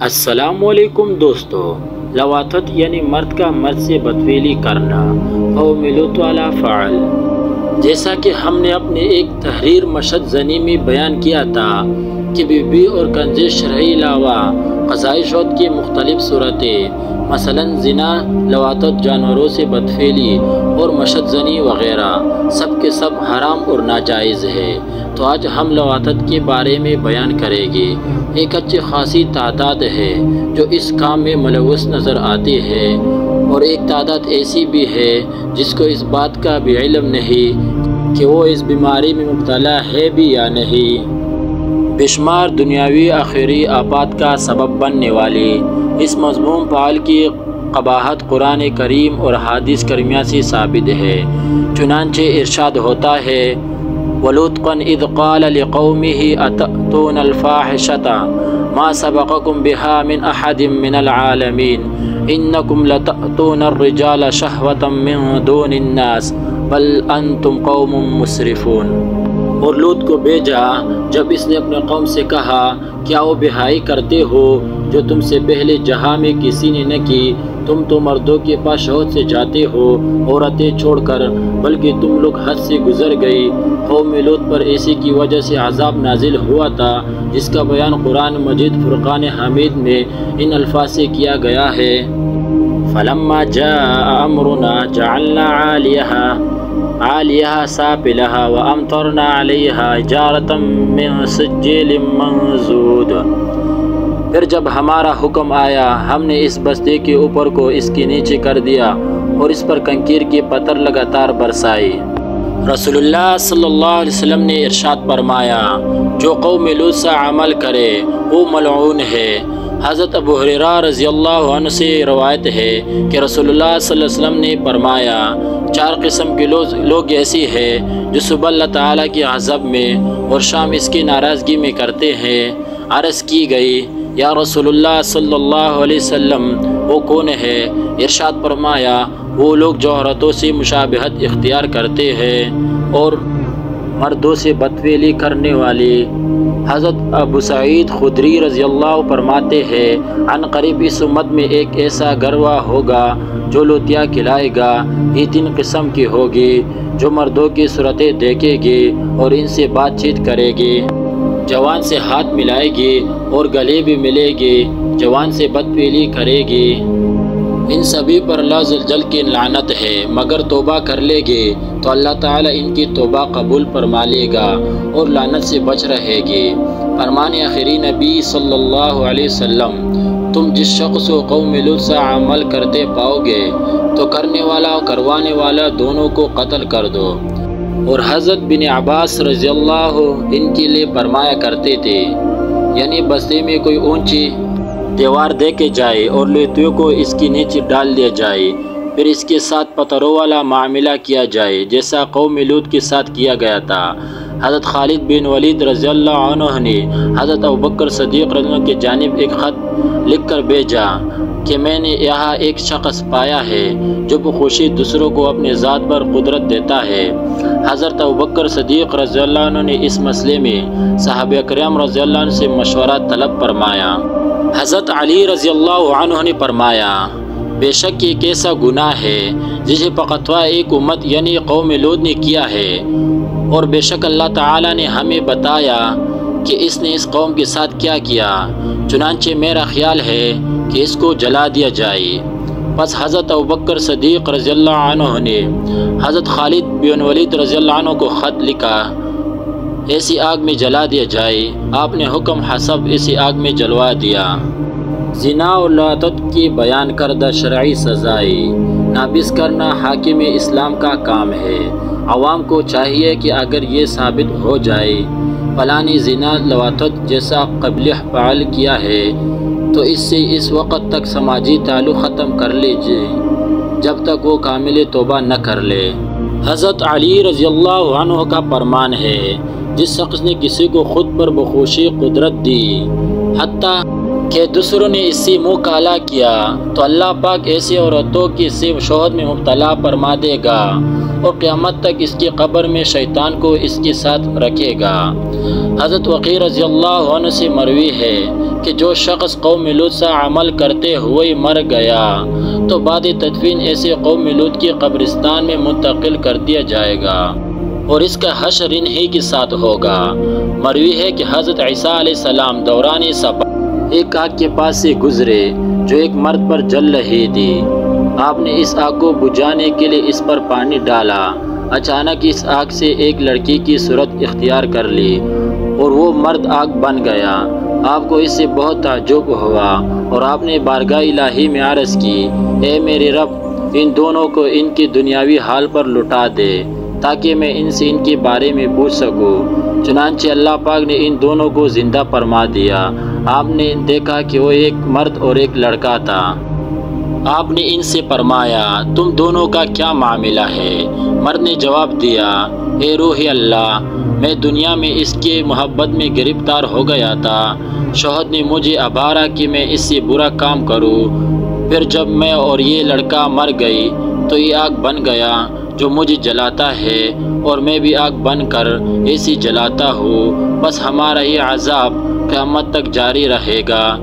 السلام علیکم دوستو، لواطت یعنی مرد کا مرد سے بدفعلی کرنا، قوم لوط والا فعل۔ جیسا کہ ہم نے اپنے ایک تحریر مشہد زنی میں بیان کیا تھا کہ بی بی اور کنز شرعی علاوہ قضاء شوہد کی مختلف صورتیں مثلا زنا، لواطت، جانوروں سے بدفعلی اور مشہد زنی وغیرہ سب کے سب حرام اور ناجائز ہے۔ تو آج ہم لواطت کے بارے میں بیان کریں گے۔ ایک اچھی خاصی تعداد ہے جو اس کام میں ملوث نظر آتی ہے، اور ایک تعداد ایسی بھی ہے جس کو اس بات کا بھی علم نہیں کہ وہ اس بیماری میں مبتلا ہے بھی یا نہیں۔ بے شمار دنیاوی آخری آفات کا سبب بننے والی اس مذموم فعل کی قباحت قرآن کریم اور حدیث کریمہ سے ثابت ہے۔ چنانچہ ارشاد ہوتا ہے وَلُوطًا إِذْ قَالَ لِقَوْمِهِ أَتَأْتُونَ الْفَاحِشَةَ مَا سَبَقَكُم بِهَا مِنْ أَحَدٍ مِنَ الْعَالَمِينَ إِنَّكُمْ لَتَأْتُونَ الرِّجَالَ شَهْوَةً مِنْ دُونِ النَّاسِ بَلْ أَنْتُمْ قَوْمٌ مُسْرِفُونَ۔ اور لوط کو بھیجا جب اس نے اپنے قوم سے کہا کیا وہ بہائی کرتے ہو جو تم سے پہلے جہاں میں کسی نے نہ کی؟ تم تو مردوں کے پاس شوہر سے جاتے ہو عورتیں چھوڑ کر، بلکہ تم لوگ حد سے گزر گئی۔ قوم لوط پر ایسی کی وجہ سے عذاب نازل ہوا تھا جس کا بیان قرآن مجید فرقان حمید میں ان الفاظ سے کیا گیا ہے فَلَمَّا جَاءَ أَمْرُنَا جَعَلْنَا عَالِيَهَا سَافِلَهَا وَأَمْطَرْنَا عَلَيْهَا حِجَارَةً مِّن سِجِّيلٍ مَّنضُودٍ۔ پھر جب ہمارا حکم آیا ہم نے اس بستی کے اوپر کو اس کے نیچے کر دیا اور اس پر کنکیر کی پتھر لگاتار برسائی۔ رسول اللہ صلی اللہ علیہ وسلم نے ارشاد فرمایا جو قوم لوط سے عمل کرے وہ ملعون ہے۔ حضرت ابو ہریرہ رضی اللہ عنہ سے روایت ہے کہ رسول اللہ صلی اللہ علیہ وسلم نے فرمایا 4 قسم کے لوگ ایسی ہیں جو صبح اللہ تعالیٰ کے غضب میں اور شام اس کی ناراضگی میں کرتے ہیں۔ عرض کی گئی یا رسول اللہ صلی اللہ علیہ وسلم وہ کون ہے؟ ارشاد فرمایا وہ لوگ جو عورتوں سے مشابہت اختیار کرتے ہیں اور مردوں سے بدفعلی کرنے والے۔ حضرت ابو سعید خدری رضی اللہ فرماتے ہیں عن قریب اس امت میں ایک ایسا گروہ ہوگا جو لوطیاں کھلائے گا۔ یہ 3 قسم کی ہوگی جو مردوں کی صورتیں دیکھے گی اور ان سے بات چیت کرے گی، جوان سے ہاتھ ملائے گی اور گلے بھی ملے گی، جوان سے بدفعلی کرے گی۔ ان سبھی پر اللہ عز و جل کی لعنت ہے، مگر توبہ کر لے گے تو اللہ تعالیٰ ان کی توبہ قبول فرما لے گا اور لعنت سے بچ رہے گی۔ فرمان آخری نبی صلی اللہ علیہ وسلم تم جس شخص کو قوم لوط سے عمل کرتے پاؤ گے تو کرنے والا اور کروانے والا دونوں کو قتل کر دو۔ اور حضرت بن عباس رضی اللہ ان کے لیے فرمایا کرتے تھے یعنی بستی میں کوئی اونچی دیوار دے کے جائے اور لوطیوں کو اس کے نیچے ڈال دیا جائے، پھر اس کے ساتھ پتھروں والا معاملہ کیا جائے جیسا قوم لوط کے ساتھ کیا گیا تھا۔ حضرت خالد بن ولید رضی اللہ عنہ نے حضرت ابوبکر صدیق رضی اللہ عنہ کی جانب ایک خط لکھ کر بھیجا کہ میں نے یہاں ایک شخص پایا ہے جو بخوشی دوسروں کو اپنے ذات پر قدرت دیتا ہے۔ حضرت ابوبکر صدیق رضی اللہ عنہ نے اس مسئلے میں صحابہ کرام رضی اللہ عنہ سے مشورہ طلب فرمایا۔ حضرت علی رضی اللہ عنہ نے فرمایا بے شک یہ کیسا گناہ ہے جسے فقطوا ایک امت یعنی قوم لوط نے کیا ہے، اور بے شک اللہ تعالیٰ نے ہمیں بتایا کہ اس نے اس قوم کے ساتھ کیا کیا، چنانچہ میرا خیال ہے کہ اس کو جلا دیا جائے۔ پس حضرت ابوبکر صدیق رضی اللہ عنہ نے حضرت خالد بن ولید رضی اللہ عنہ کو خط لکھا ایسی آگ میں جلا دیا جائے۔ آپ نے حکم حسب اسی آگ میں جلوا دیا۔ زنا اور لواطت کی بیان کردہ شرعی سزائیں نافذ کرنا حاکم اسلام کا کام ہے۔ عوام کو چاہیے کہ اگر یہ ثابت ہو جائے فلانی زنا لواطت جیسا قبیح فعل کیا ہے تو اس سے اس وقت تک سماجی تعلق ختم کر لیجیے جب تک وہ کامل توبہ نہ کر لے۔ حضرت علی رضی اللہ عنہ کا فرمان ہے جس شخص نے کسی کو خود پر بخوشی قدرت دی حتیٰ کہ دوسروں نے اس سے منہ کالا کیا تو اللہ پاک ایسی عورتوں کی سے شوہد میں مبتلا فرما دے گا اور قیامت تک اس کی قبر میں شیطان کو اس کے ساتھ رکھے گا۔ حضرت وقیع رضی اللہ عنہ سے مروی ہے کہ جو شخص قوم لوط سا عمل کرتے ہوئے مر گیا تو بعد تدفین ایسے قوم لوط کی قبرستان میں منتقل کر دیا جائے گا اور اس کا حشر انہی کے ساتھ ہوگا۔ مروی ہے کہ حضرت عیسیٰ علیہ السلام دوران سفر ایک آگ کے پاس سے گزرے جو ایک مرد پر جل رہی تھی۔ آپ نے اس آگ کو بجھانے کے لیے اس پر پانی ڈالا۔ اچانک اس آگ سے ایک لڑکی کی صورت اختیار کر لی اور وہ مرد آگ بن گیا۔ آپ کو اس سے بہت تعجب ہوا اور آپ نے بارگاہ الہی میں عرض کی، اے میرے رب، ان دونوں کو ان کی دنیاوی حال پر لٹا دے تاکہ میں ان سے ان کے بارے میں پوچھ سکوں۔ چنانچہ اللہ پاک نے ان دونوں کو زندہ فرما دیا۔ آپ نے دیکھا کہ وہ ایک مرد اور ایک لڑکا تھا۔ آپ نے ان سے فرمایا، تم دونوں کا کیا معاملہ ہے؟ مرد نے جواب دیا، اے روح اللہ، میں دنیا میں اس کے محبت میں گرفتار ہو گیا تھا۔ شوہر نے مجھے ابھارا کہ میں اس سے برا کام کروں۔ پھر جب میں اور یہ لڑکا مر گئی تو یہ آگ بن گیا جو مجھے جلاتا ہے اور میں بھی آگ بن کر ایسی جلاتا ہوں۔ بس ہمارا یہ عذاب قیامت تک جاری رہے گا۔